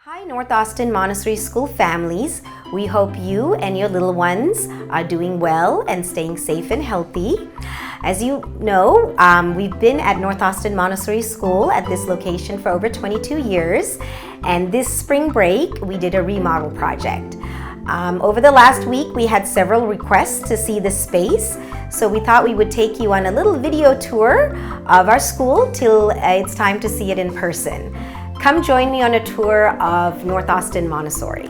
Hi, North Austin Montessori School families. We hope you and your little ones are doing well and staying safe and healthy. As you know, we've been at North Austin Montessori School at this location for over 22 years. And this spring break, we did a remodel project. Over the last week, we had several requests to see the space. So we thought we would take you on a little video tour of our school till it's time to see it in person. Come join me on a tour of North Austin Montessori.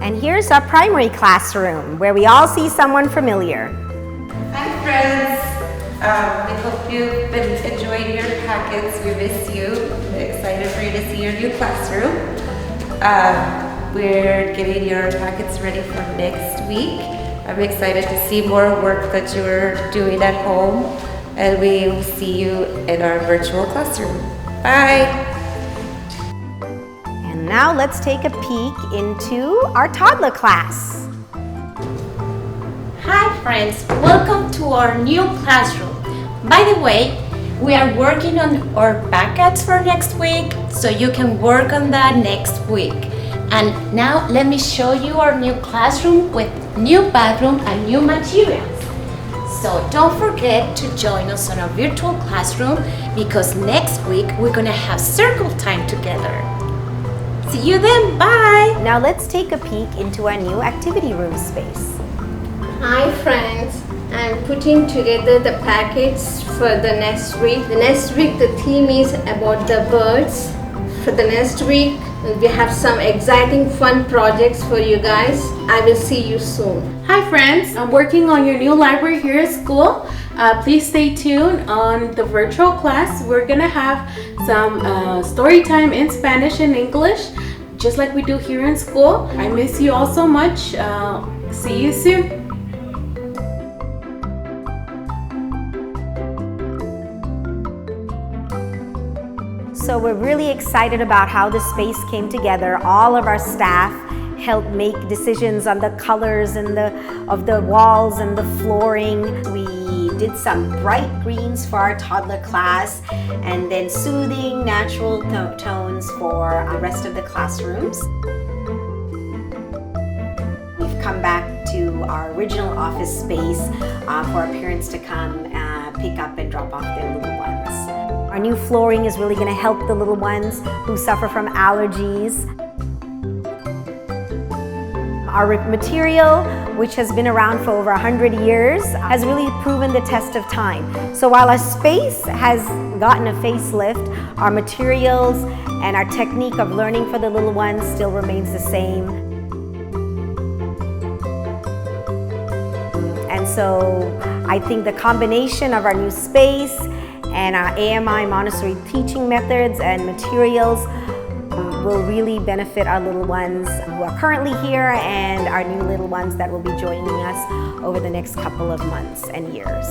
And here's our primary classroom, where we all see someone familiar. Hi friends, we hope you've been enjoying your packets. We miss you. We're excited for you to see your new classroom. We're getting your packets ready for next week. I'm excited to see more work that you're doing at home, and we will see you in our virtual classroom. Bye! And now let's take a peek into our toddler class. Hi friends, welcome to our new classroom. By the way, we are working on our packets for next week, so you can work on that next week. And now let me show you our new classroom with new bathroom and new materials. So don't forget to join us on our virtual classroom, because next week we're gonna have circle time together. See you then, bye! Now let's take a peek into our new activity room space. Hi friends, I'm putting together the packets for the next week. The next week the theme is about the birds. For the next week we have some exciting fun projects for you guys. I will see you soon. Hi friends, I'm working on your new library here at school. Please stay tuned on the virtual class. We're gonna have some story time in Spanish and English, just like we do here in school. I miss you all so much. See you soon. So we're really excited about how the space came together. All of our staff helped make decisions on the colors and of the walls and the flooring. We did some bright greens for our toddler class, and then soothing natural tones for the rest of the classrooms. We've come back to our original office space for our parents to come pick up and drop off their little ones. Our new flooring is really going to help the little ones who suffer from allergies. Our material, which has been around for over 100 years, has really proven the test of time. So while our space has gotten a facelift, our materials and our technique of learning for the little ones still remains the same. And so I think the combination of our new space and our AMI Montessori teaching methods and materials will really benefit our little ones who are currently here and our new little ones that will be joining us over the next couple of months and years.